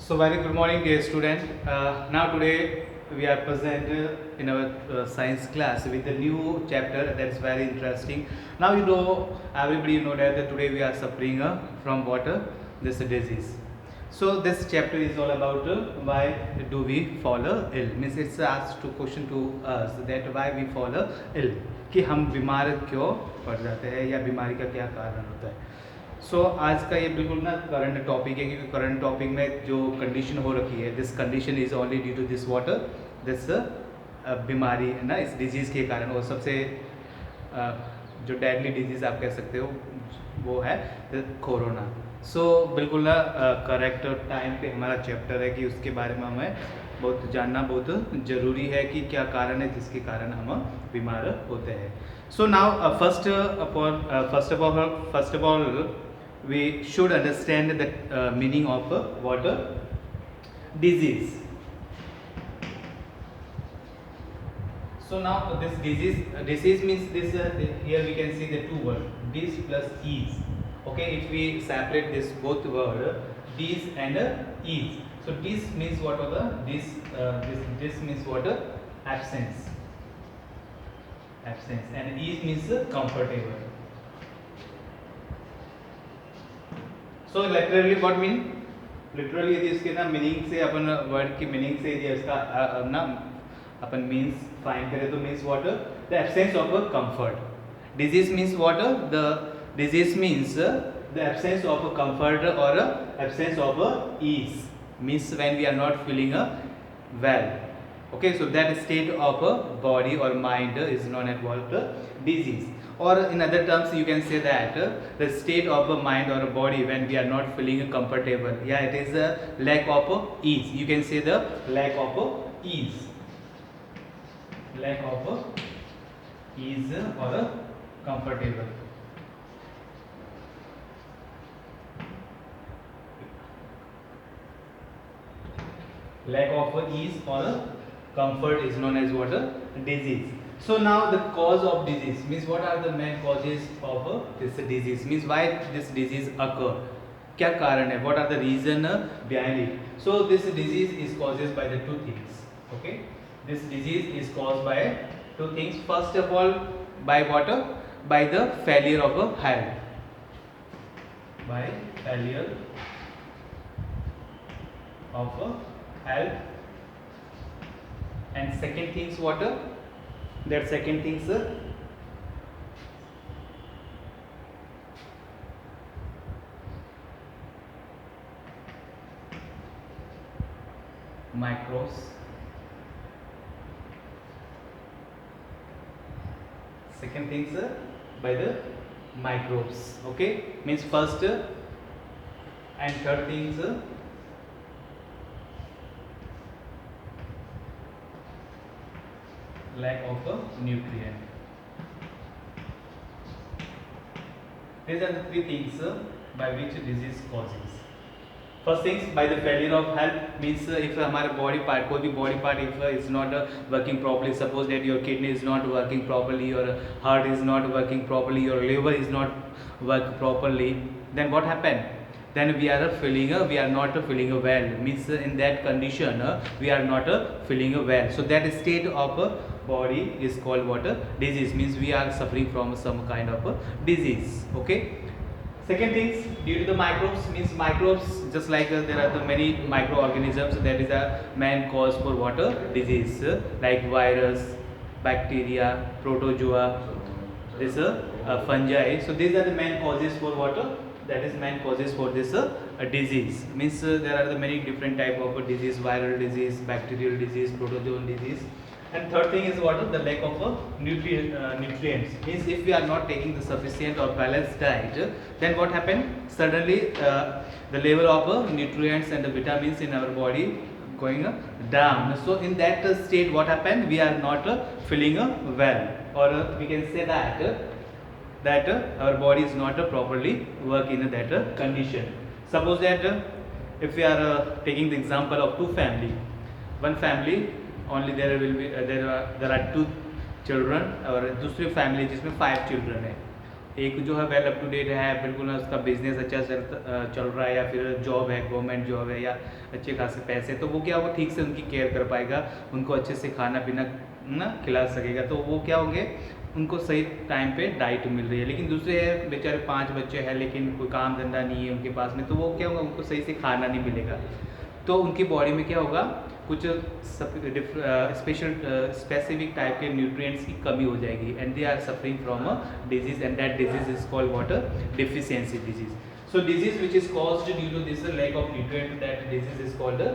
So very good morning, dear student. Now today we are present in our science class with a new chapter that's very interesting. Now everybody know that today we are suffering from water this disease. So this chapter is all about why do we fall ill. Means it's asked to question to us that why we fall ill, कि हम बीमार क्यों पड़ जाते हैं या बीमारी का क्या कारण होता है. आज का ये बिल्कुल ना करंट टॉपिक है, क्योंकि करंट टॉपिक में जो कंडीशन हो रखी है, this condition is only due to this water, this बीमारी है ना, इस डिजीज़ के कारण. और सबसे जो डेडली डिजीज़ आप कह सकते हो वो है कोरोना. बिल्कुल ना करेक्ट टाइम पे हमारा चैप्टर है कि उसके बारे में हमें बहुत जानना बहुत ज़रूरी है कि क्या कारण है जिसके कारण हम बीमार होते हैं. Now first of all we should understand the meaning of water disease. So now this disease means this here we can see the two words, dis plus ease. Okay, if we separate this both word, dis and ease. So dis means what are the this means what absence, and ease means comfortable. So literally what mean, literally यदि इसके ना meaning से अपन word की meaning से यदि इसका ना अपन means find करें तो means what, the absence of a comfort. Disease means what, the disease means the absence of a comfort और absence of a ease. Means when we are not feeling well. Okay, so that state of a body or mind is known as what disease. Or in other terms you can say that the state of a mind or a body when we are not feeling comfortable, yeah, it is a lack of ease. You can say the lack of ease, lack of ease or comfortable. Lack of ease or comfort is known as what, disease. So now the cause of disease means what are the main causes of this disease, means why this disease occur, क्या कारण है, what are the reason behind it. So this disease is caused by the two things. Okay, this disease is caused by two things. First of all, by what, by the failure of health, by failure of health. And second things what, that second things microbes. Second things by the microbes. Okay, means first and third things lack of a nutrient. These are the three things by which disease causes. First things, by the failure of health, means if हमारे body part, कोई भी body part if is not working properly, suppose that your kidney is not working properly, your heart is not working properly, your liver is not work properly, then what happen? Then we are not feeling well, means in that condition we are not feeling well. So that state of body is called what, disease, means we are suffering from some kind of disease. Okay, second things, due to the microbes, means microbes just like there are the many microorganisms, that is a main cause for what, disease, like virus, bacteria, protozoa, this fungi. So these are the main causes for what, that is main causes for this disease. Means there are the many different type of disease, viral disease, bacterial disease, protozoan disease. And third thing is what, the lack of nutrients. Means if we are not taking the sufficient or balanced diet, then what happen, suddenly the level of nutrients and the vitamins in our body going down. So in that state what happen, we are not feeling well, or we can say that our body is not properly work in that condition. Suppose that if we are taking the example of two family, one family only there will be there are two children, और दूसरी family जिसमें 5 children है. एक जो है well up to date है, बिल्कुल उसका बिजनेस अच्छा चल रहा है, या फिर जॉब है, गवर्नमेंट जॉब है, या अच्छे खासे पैसे, तो वो क्या होगा, ठीक से उनकी केयर कर पाएगा, उनको अच्छे से खाना पीना ना खिला सकेगा, तो वो क्या होंगे, उनको सही टाइम पे डाइट मिल रही है। लेकिन दूसरे हैं बेचारे 5 बच्चे हैं लेकिन कोई काम धंधा नहीं है उनके पास में, तो वो क्या होगा, उनको सही से खाना नहीं मिलेगा, तो उनकी बॉडी में क्या होगा, कुछ स्पेशल स्पेसिफिक टाइप के न्यूट्रिएंट्स की कमी हो जाएगी, and they are suffering from a disease, and that disease is called water deficiency disease. So disease which is caused due to this lack of nutrient, that disease is called a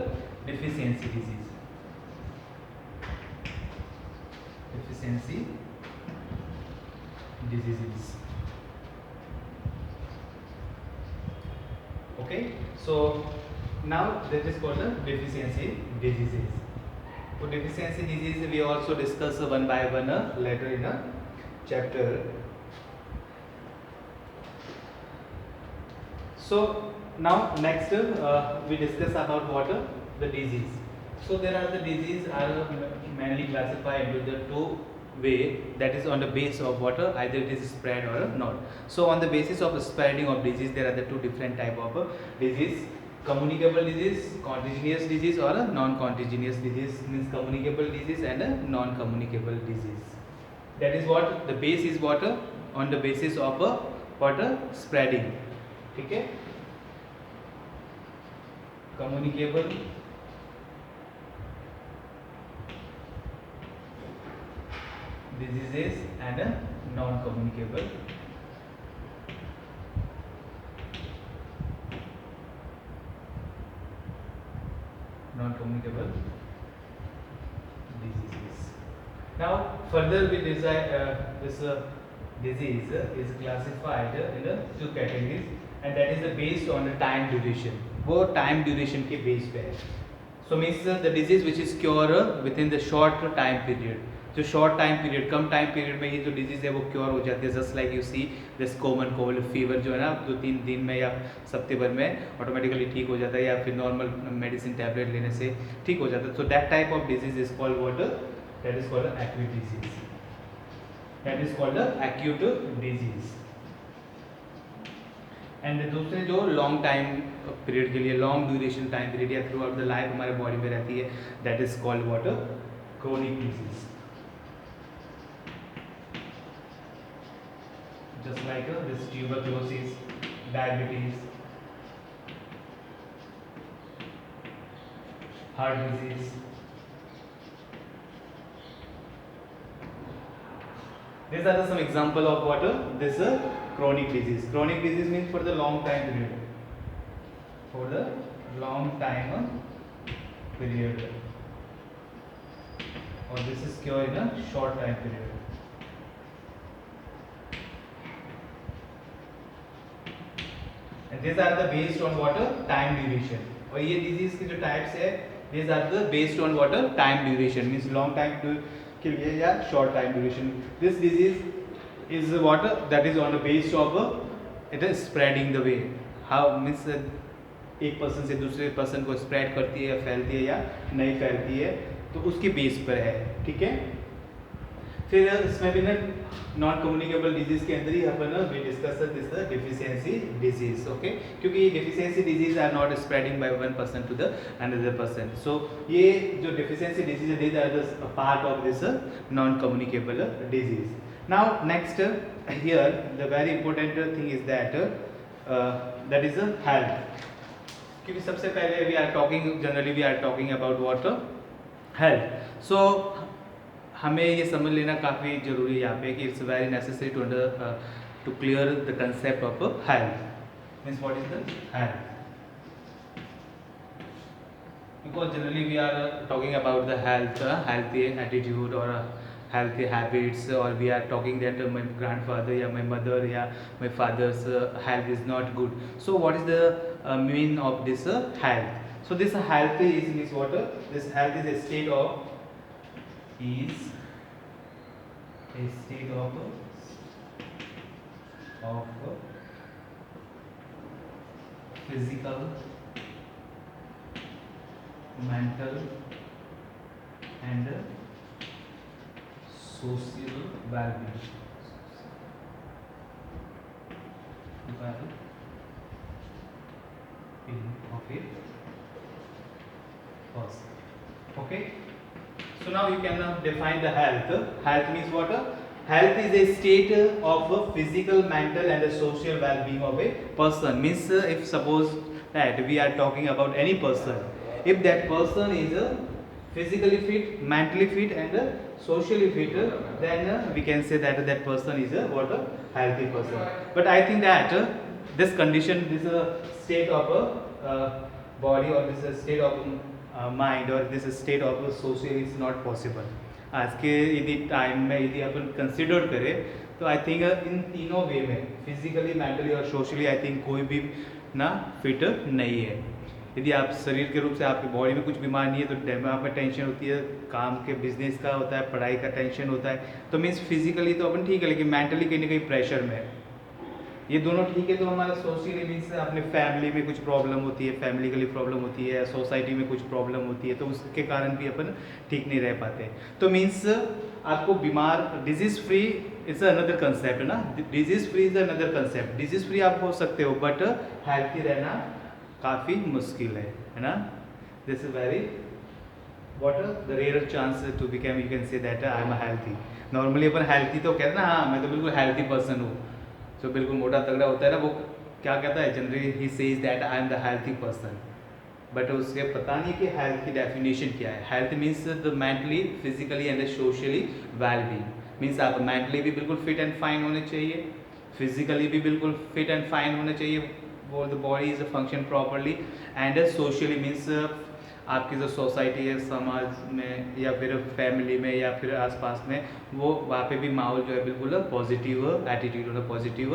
deficiency disease. Deficiency diseases. Okay, so now that is called the deficiency diseases. For deficiency disease we also discuss one by one later in a chapter. So now next we discuss about what the disease. So there are the disease are mainly classified into the two way, that is on the base of water, either it is spread or not. So on the basis of spreading of disease there are the two different type of disease: communicable disease, contagious disease, or a non-contagious disease. Means communicable disease and a non-communicable disease. That is what the base is water on the basis of water spreading. ठीक है, communicable diseases and non-communicable diseases. Now further we decide this disease is classified in two categories, and that is based on the time duration. वो time duration के base पे है. So means the disease which is cure within the short time period. जो short time period, कम time period में ही जो disease है वो cure हो जाती है. Just like you see this common cold fever जो है ना, 2-3 दिन में या हफ्ते भर में ऑटोमेटिकली ठीक हो जाता है, या फिर नॉर्मल मेडिसिन टैबलेट लेने से ठीक हो जाता है. So that type of disease is called what, that is called acute disease. That is called acute disease. And दूसरे जो लॉन्ग टाइम पीरियड के लिए, लॉन्ग ड्यूरेशन टाइम पीरियड या थ्रू आउट द लाइफ हमारे बॉडी में रहती है, that is called what, chronic disease. Just like this tuberculosis, diabetes, heart disease. These are some example of what this chronic disease. Chronic disease means for the long time period. For the long time period. Or this is cure in a short time period. These are the based on what time duration. और ये disease के जो types है, these are the based on what time duration, means long time के लिए या short time duration. This disease is what, that is on the base of it is spreading the way. How means एक person से दूसरे person को spread करती है, फैलती है या नहीं फैलती है, तो उसके बेस पर है. ठीक है. फिर इसमें भी ना नॉन कम्युनिकेबल डिजीज के अंदर ही अपन we discuss this deficiency disease. Okay, क्योंकि ये deficiency disease are not spreading by one person to the another person. So ये जो डेफिशिएंसी डिजीज है, these are the part of this non communicable disease. Now next here the very important thing is that is health. क्योंकि सबसे पहले we are talking generally we are talking about what, health. So हमें ये समझ लेना काफ़ी ज़रूरी है यहाँ पे कि it's very necessary to clear the concept of health. Means what is the health, because generally we are talking about the health, healthy attitude और healthy habits, or we are talking that my grandfather या my mother या my father's health is not good. So what is the meaning of this health? So this health is means what, this health is a state of physical, mental and social well-being. of a person. Okay. So now you can define the health. Health means what? Health is a state of physical, mental, and social well-being of a person. Means if suppose that we are talking about any person, if that person is physically fit, mentally fit, and socially fit, then we can say that that person is what a healthy person. But I think that this condition, this state of a body, or this state of mind और this state of social is not possible. आज के यदि time में यदि अपन consider करें तो आई think इन तीनों वे में फिजिकली, मेंटली और सोशली आई थिंक कोई भी ना फिट नहीं है. यदि आप शरीर के रूप से आपकी बॉडी में कुछ बीमार नहीं है तो दिमाग में टेंशन होती है, काम के बिजनेस का होता है, पढ़ाई का टेंशन होता है, तो मीन्स फिजिकली तो अपन ठीक है, लेकिन मेंटली कहीं ना कहीं प्रेशर में है. ये दोनों ठीक है तो हमारा सोशली मीन्स अपने फैमिली में कुछ प्रॉब्लम होती है, फैमिली के लिए प्रॉब्लम होती है, सोसाइटी में कुछ प्रॉब्लम होती है, तो उसके कारण भी अपन ठीक नहीं रह पाते. तो मीन्स आपको बीमार, disease free is another concept ना, disease free is another concept. Disease free आप हो सकते हो बट हेल्थी रहना काफ़ी मुश्किल है ना. This is very what the rare chance to become, you can say that I am a healthy. Normally upon healthy तो कहते हैं ना, हाँ मैं तो बिल्कुल हेल्थी पर्सन हूँ, जो बिल्कुल मोटा तगड़ा होता है ना, वो क्या कहता है generally, he says that I am the healthy person. But उसके पता नहीं कि हेल्थ की डेफिनेशन क्या है. Health means the mentally, physically and socially well being. Means आप मेंटली भी बिल्कुल फिट एंड फाइन होने चाहिए, फिजिकली भी बिल्कुल फिट एंड फाइन होने चाहिए, वो the body is function properly, and socially means आपकी जो सोसाइटी है, समाज में या फिर फैमिली में या फिर आसपास में, वो वहाँ पे भी माहौल जो है बिल्कुल पॉजिटिव एटीट्यूड होना, पॉजिटिव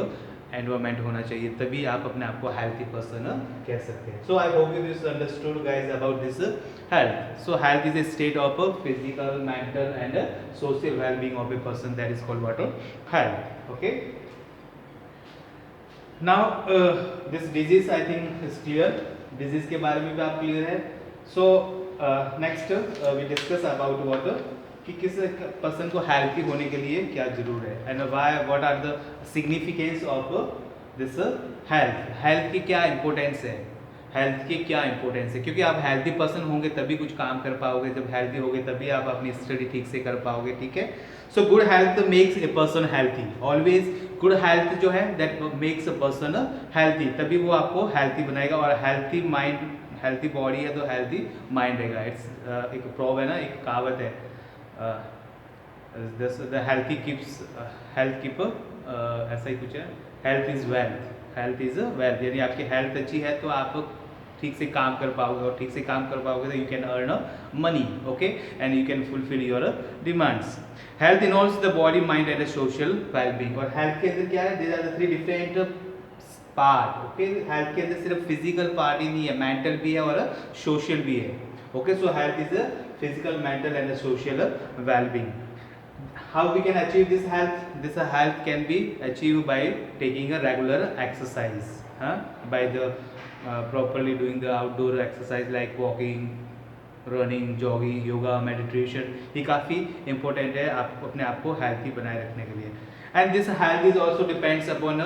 एनवायरमेंट होना चाहिए, तभी आप अपने आप को हेल्थी पर्सन कह सकते हैं. So I hope you this understood guys about this health. So health is a state of physical, mental and social wellbeing of a person, that is called what health. Okay. Now this disease I think is clear. Disease के बारे में भी आप clear है. So next we discuss about what कि किस person को healthy होने के लिए क्या जरूर है, and why, what are the significance of this health. Health की क्या इंपॉर्टेंस है, हेल्थ की क्या इंपॉर्टेंस है, क्योंकि आप हेल्थी पर्सन होंगे तभी कुछ काम कर पाओगे, जब हेल्थी होगे तभी आप अपनी स्टडी ठीक से कर पाओगे. ठीक है. So good health makes a person healthy. Always good health जो है that makes a person healthy, तभी वो आपको हेल्थी बनाएगा. और हेल्थी माइंड, हेल्थी बॉडी है तो हेल्थी माइंड रहेगा. इट्स एक प्रॉब है ना, एक कहावत है, the healthy keeps health keep, ऐसा ही कुछ है, health is wealth, health is wealth. यानी आपकी हेल्थ अच्छी है तो आप ठीक से काम कर पाओगे, और ठीक से काम कर पाओगे तो you can earn money. Okay. And you can fulfil your demands. Health involves the body, mind and social wellbeing. और हेल्थ के अंदर क्या है, there are the 3 different part. Okay. Health के अंदर सिर्फ फिजिकल पार्ट ही नहीं है, मेंटल भी है और सोशल भी है. Okay. So health is physical, mental and social wellbeing. How we can achieve this health? This health can be achieved by taking a regular exercise, by the properly doing the outdoor exercise like walking, running, jogging, yoga, meditation. ये काफ़ी important है आप अपने आप को healthy बनाए रखने के लिए. And this health is also depends upon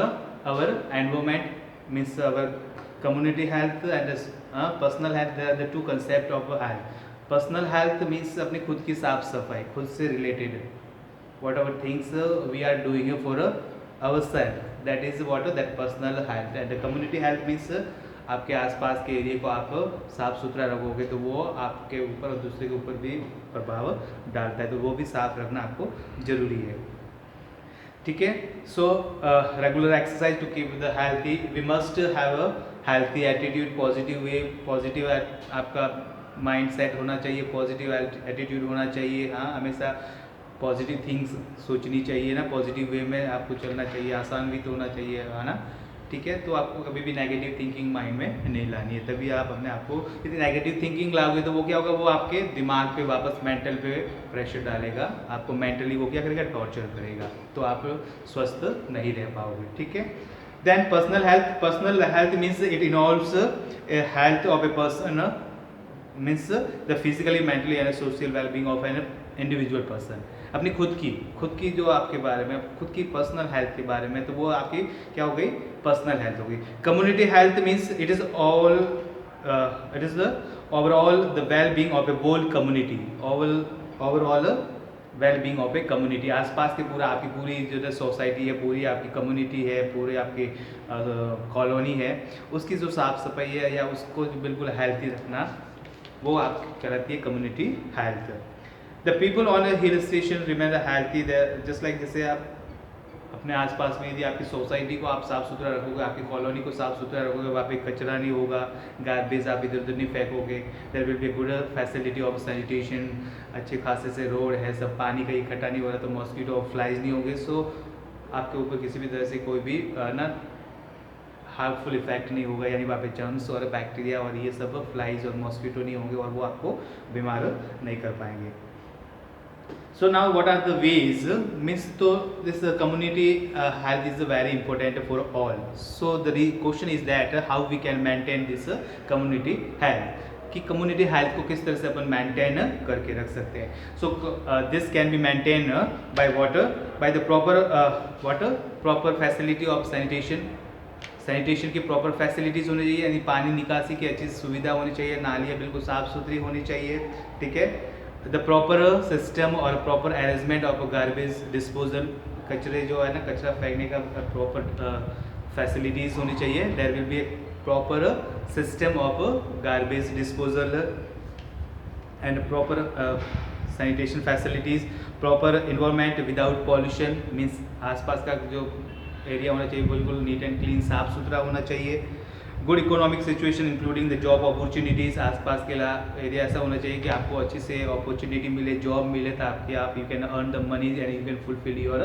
our environment, means our community health and personal health. There are the two concept of health. Personal health means अपनी खुद की साफ सफाई, खुद से related, whatever things we are doing for ourselves, that is what that personal health. And the community health means आपके आसपास के एरिया को आप साफ सुथरा रखोगे तो वो आपके ऊपर और दूसरे के ऊपर भी प्रभाव डालता है, तो वो भी साफ रखना आपको जरूरी है. ठीक है. So regular exercise to keep the healthy. We must have a healthy attitude, positive way, positive आपका माइंड सेट होना चाहिए, पॉजिटिव एटीट्यूड होना चाहिए. हाँ, हमेशा पॉजिटिव थिंग्स सोचनी चाहिए ना, पॉजिटिव वे में आपको चलना चाहिए, आसान भी तो होना चाहिए, है ना. ठीक है. तो आपको कभी भी नेगेटिव थिंकिंग माइंड में नहीं लानी है, तभी आप अपने आप को, यदि नेगेटिव थिंकिंग लाओगे तो वो क्या होगा, वो आपके दिमाग पे वापस मेंटल पे प्रेशर डालेगा, आपको मेंटली वो क्या करेगा, टॉर्चर करेगा, तो आप स्वस्थ नहीं रह पाओगे. ठीक है. Then personal health. Personal health means it involves health of a person, means the physically, mentally and social wellbeing of an individual person. अपनी खुद की जो आपके बारे में खुद की पर्सनल हेल्थ के बारे में, तो वो आपकी क्या हो गई, पर्सनल हेल्थ हो गई। Community health means it is the overall the well being of a whole community, overall well being of a community. आसपास के पूरा आपकी पूरी जो सोसाइटी है, पूरी आपकी कम्युनिटी है, पूरे आपकी कॉलोनी है, उसकी जो साफ़ सफाई है या उसको जो बिल्कुल हेल्थी रखना, वो आप कहलाती है community health. The people on a hill station remain healthy, just like जैसे आप अपने आसपास में यदि आपकी सोसाइटी को आप साफ़ सुथरा रखोगे, आपकी कॉलोनी को साफ़ सुथरा रखोगे, वहाँ पे कचरा नहीं होगा, गार्बेज आप इधर उधर नहीं फेंकोगे, there will be good facility of sanitation, अच्छे खासे से रोड है, सब पानी का इकट्ठा नहीं हो रहा, तो मॉस्किटो और फ्लाइज नहीं होंगे, सो आपके ऊपर किसी भी तरह से कोई भी ना हार्मफुल इफेक्ट नहीं होगा, यानी वहाँ पे जर्म्स और बैक्टीरिया और ये सब फ्लाइज और मॉस्किटो नहीं होंगे और वो आपको बीमार नहीं कर पाएंगे। So now what are the ways, means तो this community health is very important for all. So the question is that how we can maintain this community health, कि कम्युनिटी हेल्थ को किस तरह से अपन मेंटेन करके रख सकते हैं। So this can be maintain by water, by the proper facility of sanitation की प्रॉपर फैसिलिटीज़ होनी चाहिए, यानी पानी निकासी की अच्छी सुविधा होनी चाहिए, नालियाँ बिल्कुल साफ़ सुथरी होनी चाहिए, ठीक है। द प्रॉपर सिस्टम और proper arrangement of garbage disposal, कचरे जो है ना, कचरा फेंकने का प्रॉपर फैसिलिटीज़ होनी चाहिए। There will be proper system of garbage disposal and proper sanitation facilities, proper environment without pollution, means आसपास का जो एरिया होना चाहिए बिल्कुल नीट एंड क्लीन, साफ़ सुथरा होना चाहिए। Good economic situation including the job opportunities, आसपास के एरिया ऐसा होना चाहिए कि आपको अच्छी से अपॉर्चुनिटी मिले, जॉब मिले, ताकि आप you can earn the money and you can fulfil your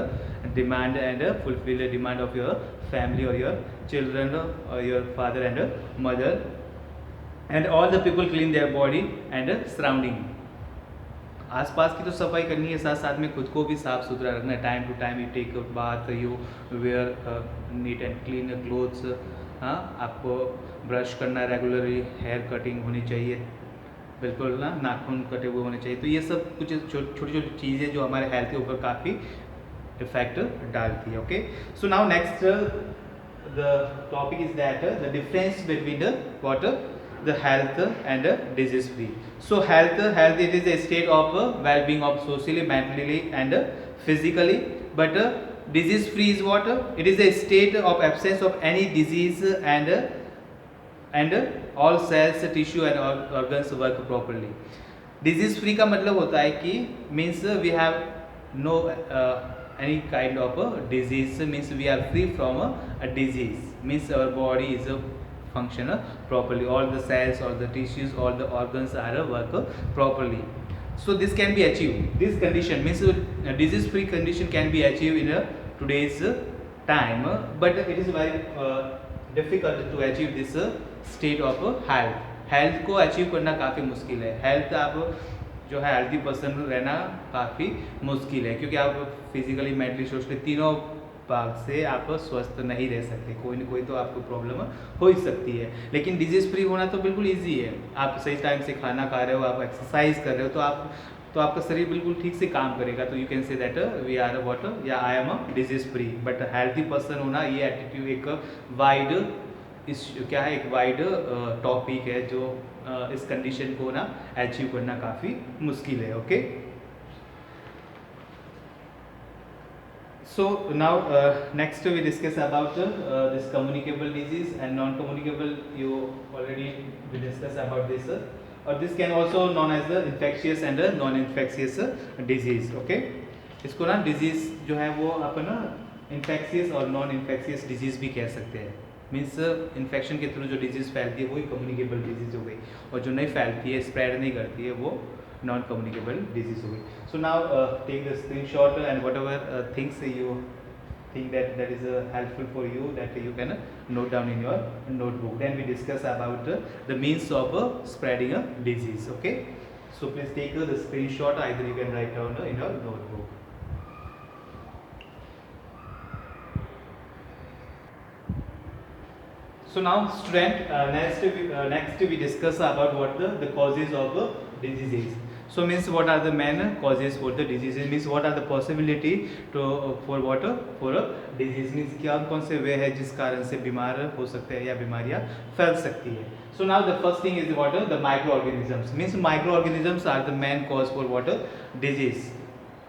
demand and fulfil the demand of your family और योर चिल्ड्रन और your father and mother, and all the people clean their body and surrounding. आसपास की तो सफाई करनी है, साथ साथ में खुद को भी साफ़ सुथरा रखना है। Time to time you take bath, you wear neat and clean clothes, हाँ, आपको ब्रश करना है रेगुलरली, हेयर कटिंग होनी चाहिए, बिल्कुल ना नाखून कटे हुए होने चाहिए। तो ये सब कुछ छोटी छोटी चीज़ें जो हमारे हेल्थ के ऊपर काफ़ी इफेक्ट डालती है। Okay, so now next the topic is that the difference between the water the health and disease free. So health it is a state of well-being of socially, mentally and physically, but disease free is what, it is a state of absence of any disease and all cells, tissue and organs work properly. Disease free का मतलब होता है कि means we have no any kind of disease, means we are free from a disease, means our body is function properly, all the cells, all the tissues, all the organs are work properly. So this can be achieved, this condition means disease free condition can be achieved in today's time, but it is very difficult to achieve this state of health को achieve करना काफ़ी मुश्किल है। Health आप जो है healthy person रहना काफ़ी मुश्किल है, क्योंकि आप फिजिकली, मेंटली, सोशली तीनों भाग से आप स्वस्थ नहीं रह सकते, कोई ना कोई तो आपको प्रॉब्लम हो ही सकती है। लेकिन डिजीज़ फ्री होना तो बिल्कुल इजी है, आप सही टाइम से खाना खा रहे हो, आप एक्सरसाइज कर रहे हो, तो आपका शरीर बिल्कुल ठीक से काम करेगा, तो you can say that we are what, या I am a disease free. But healthy person होना, ये एटीट्यूड एक वाइड क्या है, एक वाइड टॉपिक है, जो इस कंडीशन को ना अचीव करना काफ़ी मुश्किल है। Okay, so now next we discuss about this communicable disease and non-communicable. You already we discuss about this, or this can also known as the infectious and non-infectious disease. Okay, इसको ना disease जो है वो अपन ना infectious और non-infectious disease भी कह सकते हैं। मीन्स इन्फेक्शन के थ्रू जो डिजीज़ फैलती है वही कम्युनिकेबल डिजीज़ हो गई, और जो नहीं फैलती है, स्प्रेड नहीं करती है, वो नॉन कम्युनिकेबल डिजीज़ हो गई। So now take the screenshot and whatever things you think that is helpful for you, that you can note down in your notebook. Then we discuss about the means of spreading a disease. Okay, so please take the screenshot, either you can write down in your notebook. So now student, next we discuss about what the causes of diseases. So means what are the main causes for the diseases, means what are the possibility to for what for a disease, means क्या कौन से वे है जिस कारण से बीमार हो सकते हैं या बीमारियां फैल सकती है. So now the first thing is what the microorganisms, means microorganisms are the main cause for what disease.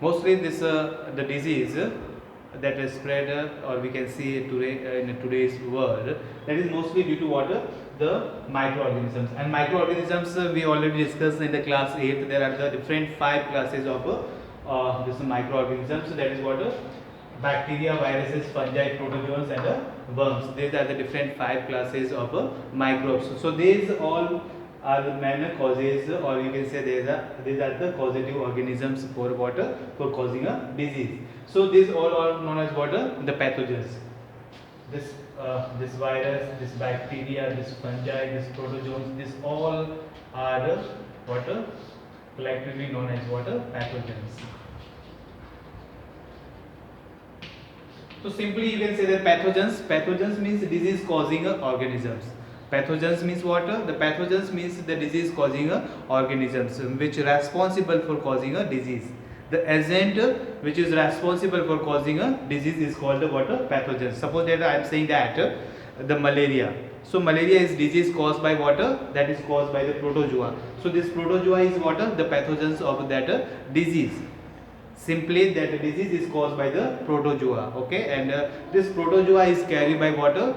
Mostly this the disease that is spread or we can see today in today's world, that is mostly due to what the microorganisms. And microorganisms we already discussed in the class 8. There are the different 5 classes of this microorganisms. That is what bacteria, viruses, fungi, protozoans and worms. These are the different 5 classes of microbes. So these all are the main causes, or you can say these are the causative organisms for what for causing a disease. So these all are known as what the pathogens. This virus, this bacteria, this fungi, this protozoans, this all are what collectively known as what pathogens. So simply you can say that pathogens means disease causing organisms. Pathogens means what? The pathogens means the disease causing organisms which are responsible for causing a disease. The agent which is responsible for causing a disease is called what? Pathogen. Suppose that I am saying that the malaria. So malaria is disease caused by what? That is caused by the protozoa. So this protozoa is what? The pathogens of that disease. Simply that disease is caused by the protozoa. Okay, and this protozoa is carried by water,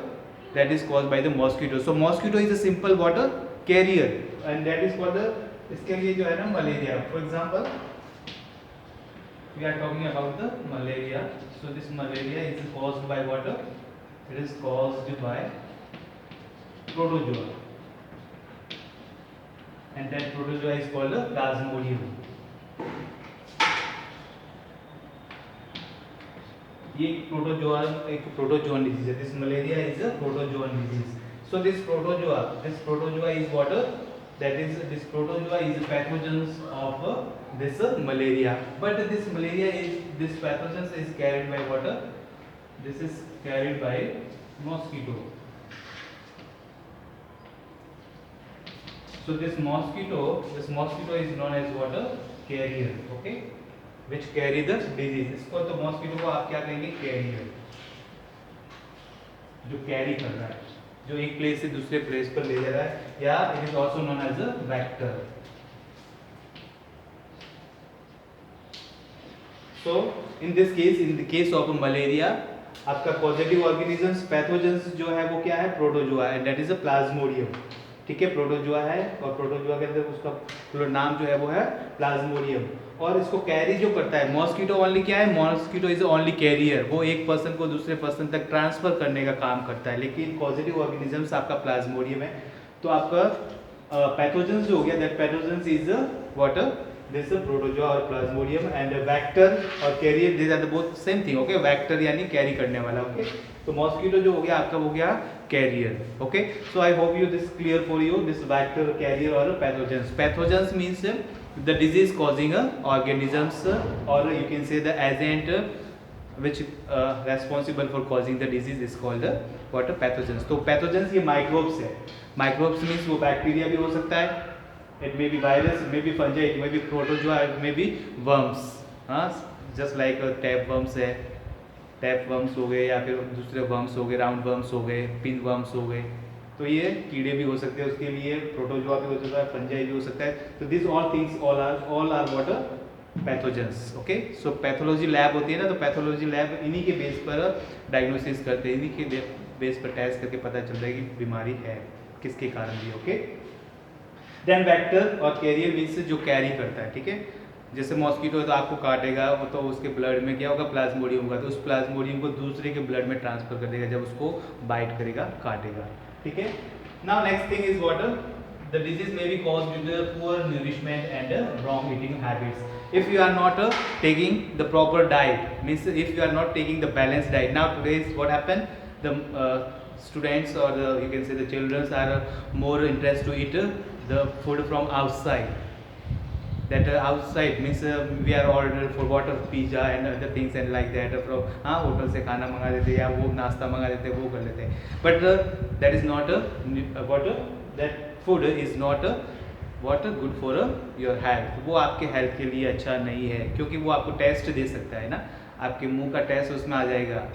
that is caused by the mosquito. So mosquito is a simple water carrier, and that is called the इसके लिए जो है ना malaria. For example, we are talking about the malaria. So this malaria is caused by water. It is caused by protozoa, and that protozoa is called the plasmodium. ये एक protozoan disease है. This malaria is a protozoan disease. So this protozoa is what that is this protozoa is pathogens of this malaria. But this malaria is this pathogens is carried by what? This is carried by mosquito. So this mosquito is known as what? Carrier. Okay, which carry the disease. इसको तो mosquito को आप क्या कहेंगे? Carrier, जो carry कर रहा है, जो एक प्लेस से दूसरे प्लेस पर ले जा रहा है, या it is also known as a vector. So in this case, in the case of malaria, आपका पॉजिटिव ऑर्गेनिजम्स पैथोजेंस जो है वो क्या है? Protozoa, and that is a plasmodium. ठीक है, प्रोटोजोआ है, और प्रोटोजोआ के अंदर उसका पूरा नाम जो है वो है प्लाज्मोडियम. और इसको कैरी जो करता है मॉस्किटो, ओनली क्या है? Mosquito is only carrier. वो एक पर्सन को दूसरे पर्सन तक ट्रांसफर करने का काम करता है. लेकिन पॉजिटिव ऑर्गेनिजम्स आपका प्लाज्मोडियम है. तो आपका पैथोजेंस जो हो गया, that pathogens is what? This protozoa और प्लाज्मोडियम. एंड वेक्टर और carrier, this are the both same thing. Okay, vector यानी कैरी करने वाला. ओके, तो मॉस्किटो जो हो गया आपका हो गया carrier. Okay, so I hope you this clear for you, this vector, carrier और pathogens. Pathogens means the disease causing organisms, or you can say the agent which responsible for causing the disease is called what? Pathogens. तो pathogens ये microbes है. Microbes means वो bacteria भी हो सकता है, it may be virus, it may be fungi, it may be protozoa, it may be worms. हाँ, just like tapeworms है, tapeworms हो गए, या फिर दूसरे worms हो गए, round worms हो गए, pinworms हो गए. तो ये कीड़े भी हो सकते हैं, उसके लिए प्रोटोजोआ भी हो सकता है, फंजाई भी हो सकता है. तो this all things all are what? Pathogens. Okay, so pathology lab होती है ना, तो पैथोलॉजी लैब इन्हीं के बेस पर डायग्नोसिस करते हैं, इन्हीं के बेस पर टेस्ट करके पता चलता है कि बीमारी है किसके कारण भी. ओके, देन वेक्टर और कैरियर मीन्स जो कैरी करता है. ठीक है, जैसे मॉस्किटो है तो आपको काटेगा, वो तो उसके ब्लड में क्या होगा? प्लाज्मोडियम होगा. तो उस प्लाज्मोडियम को दूसरे के ब्लड में ट्रांसफर कर देगा जब उसको बाइट करेगा, काटेगा. ठीक है. Now next thing is what? The disease may be caused due to poor nourishment and wrong eating habits. if you are not taking the proper diet, means if you are not taking the balanced diet. Now today's what happened, the students or you can say the children are more interested to eat the food from outside. That outside means we are ordered for what? Pizza and other things and like that from hotel से खाना मंगा देते, या वो नाश्ता मंगा देते, वो कर लेते हैं. But that is not what? That food is not what good for your health, वो आपके हेल्थ के लिए अच्छा नहीं है, क्योंकि वो आपको टेस्ट दे सकता है ना, आपके मुंह का टेस्ट उसमें आ जाएगा,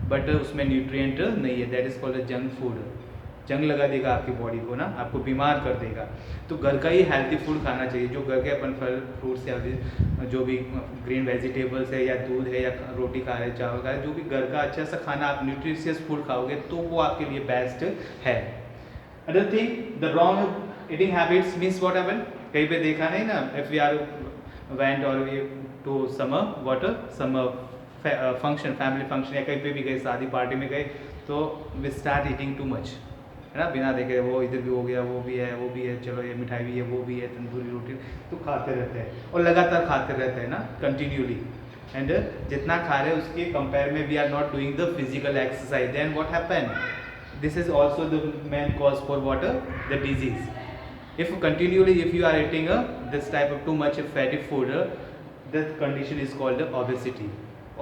बट उसमें न्यूट्रिएंट नहीं है, that is called junk food, जंग लगा देगा आपकी बॉडी को ना, आपको बीमार कर देगा। तो घर का ही हेल्थी फूड खाना चाहिए, जो घर के अपन फल फ्रूट्स या जो भी ग्रीन वेजिटेबल्स है या दूध है या रोटी खा रहे चावल खा रहे, जो भी घर का अच्छा सा खाना आप न्यूट्रिशियस फूड खाओगे तो वो आपके लिए बेस्ट है। Other thing, the wrong eating habits means what happen, कहीं पे देखा नहीं ना, इफ वी आर वेंट और to some water some function, family function या कहीं पे भी गए, शादी पार्टी में गए, तो we start eating too much, है ना, बिना देखे वो इधर भी हो गया, वो भी है, वो भी है, चलो ये मिठाई भी है, वो भी है, तंदूरी रोटी, तो खाते रहते हैं और लगातार खाते रहते हैं ना, कंटिन्यूली, एंड जितना खा रहे हैं उसके कंपेयर में we are not doing the physical exercise, then what happen, this is also the main cause for what the disease. if continually if you are eating this type of too much fatty food, that condition is called obesity,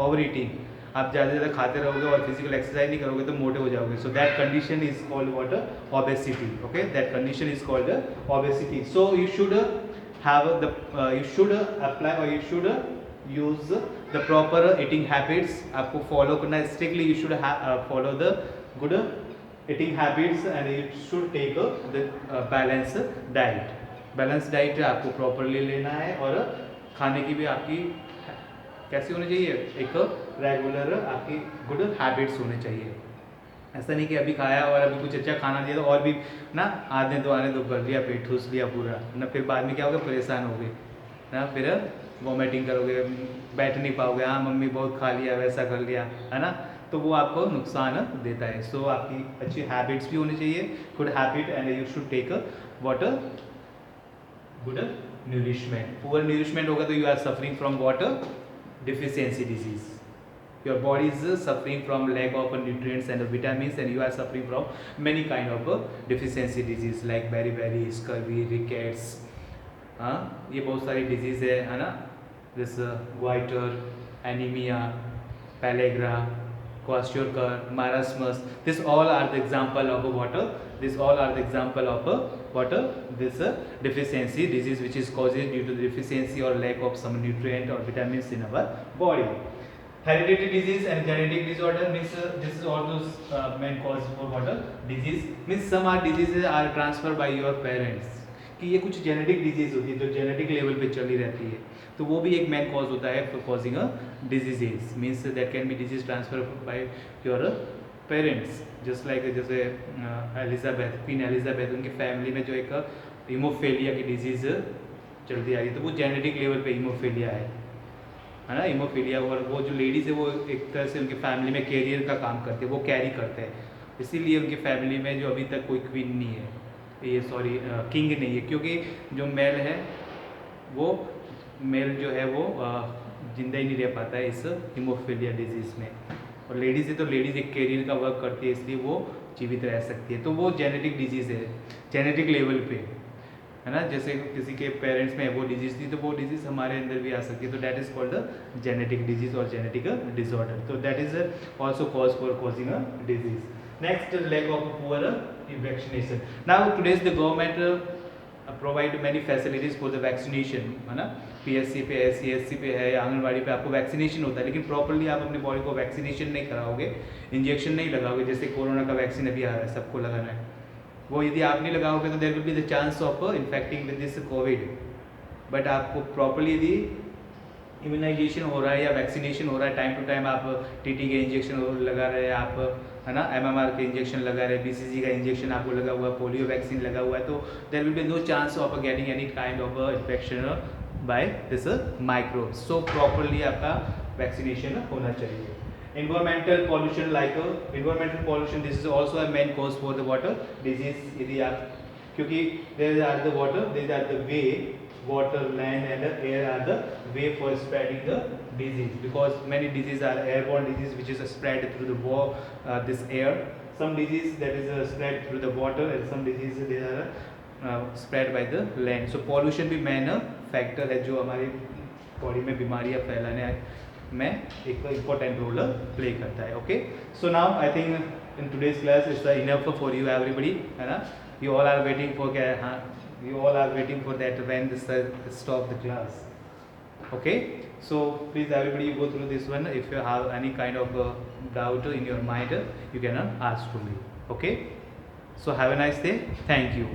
overeating, आप ज़्यादा ज़्यादा खाते रहोगे और physical exercise नहीं करोगे तो मोटे हो जाओगे, so that condition is called what obesity, okay, that condition is called obesity. So you should have the you should apply और you should use the proper eating habits, आपको फॉलो करना strictly, you should follow the good eating habits and you should take the balanced diet, balance diet आपको properly लेना है और खाने की भी आपकी कैसी होनी चाहिए, एक रेगुलर आपकी गुड हैबिट्स होने चाहिए। ऐसा नहीं कि अभी खाया और अभी कुछ अच्छा खाना दिया तो और भी ना आने दो कर लिया, पेट ठूस लिया पूरा ना, फिर बाद में क्या होगा, परेशान हो गए ना, फिर वॉमिटिंग करोगे, बैठ नहीं पाओगे, हाँ मम्मी बहुत खा लिया, वैसा कर लिया, है ना, तो वो आपको नुकसान देता है। सो आपकी अच्छी हैबिट्स भी होनी चाहिए, good habit, and you should take water good nourishment. Poor nourishment होगा तो you are suffering from water deficiency disease, your body is suffering from lack of nutrients and vitamins, and you are suffering from many kind of deficiency disease like beriberi, scurvy, rickets, ये बहुत सारी disease है ना, this goiter, anemia, pellagra, kwashiorkor, marasmus, this all are the example of water, this all are the example of water, this deficiency disease which is caused due to the deficiency or lack of some nutrient or vitamins in our body. Hereditary disease and genetic disorder means this is all those main cause for water disease, means some are diseases are transferred by your parents, कि ये कुछ genetic disease होती है जो genetic level पे चली रहती है, तो वो भी एक मेन कॉज होता है for causing a diseases, means that can be disease transfer by your parents, just like जैसे एलिजाबेथ, क्वीन एलिजाबेथ, उनकी फैमिली में जो एक हीमोफीलिया की डिजीज चलती आ रही है, तो वो जेनेटिक लेवल पे हीमोफीलिया है ना, हीमोफीलिया, और वो जो लेडीज़ है वो एक तरह से उनकी फैमिली में कैरियर का काम करते हैं, वो कैरी करते हैं, इसीलिए उनकी फैमिली में जो अभी तक कोई क्वीन नहीं है, ये सॉरी किंग नहीं है, क्योंकि जो मेल है वो मेल जो है वो जिंदा ही नहीं रह पाता है इस हीमोफीलिया डिजीज़ में, और लेडीज़ है तो लेडीज़ एक कैरियर का वर्क करती है, इसलिए वो जीवित रह सकती है, तो वो जेनेटिक डिजीज़ है, जेनेटिक लेवल पे, है ना, जैसे किसी के पेरेंट्स में वो डिजीज़ थी तो वो डिजीज़ हमारे अंदर भी आ सकती है, तो that is called the genetic disease और जेनेटिक डिसऑर्डर, तो that is also cause for causing a disease. Next, lack of poor vaccination. Now today's the government provide many facilities for the vaccination, है ना, PSC पे है, CSC पे है, आंगनबाड़ी पे आपको वैक्सीनेशन होता है, लेकिन प्रॉपरली आप अपनी बॉडी को वैक्सीनेशन नहीं कराओगे, इंजेक्शन नहीं लगाओगे, जैसे कोरोना का वैक्सीन अभी आ रहा है सबको लगाना है, वो यदि आप नहीं लगाओगे तो there will be the chance of infecting with this COVID, but आपको प्रॉपरली यदि इम्यूनाइजेशन हो रहा है या वैक्सीनेशन हो रहा है, टाइम टू टाइम आप TT के इंजेक्शन लगा रहे हैं आप, है ना, MMR के इंजेक्शन लगा रहे हैं, BCG का इंजेक्शन आपको लगा हुआ है, पोलियो वैक्सीन लगा हुआ है, तो there will be no chance of getting any kind of infection by this microbe, so properly आपका वैक्सीनेशन होना चाहिए। Environmental pollution, like environmental pollution, this is also a main cause for the water disease, यदि आप, क्योंकि there are the water, these are the way, water, land and air are the way for spreading the disease, because many diseases are airborne disease which is spread through the this air, some disease that is spread through the water, and some diseases they are spread by the land, so pollution भी main factor है जो हमारी body में बीमारियां फैलाने में एक important role play करता है। Okay, so now I think in today's class is enough for you everybody, है ना, you all are waiting for क्या, हाँ you all are waiting for that when the sir stop the class. Okay, so please everybody you go through this one. If you have any kind of doubt in your mind, you can ask to me. Okay, so have a nice day. Thank you.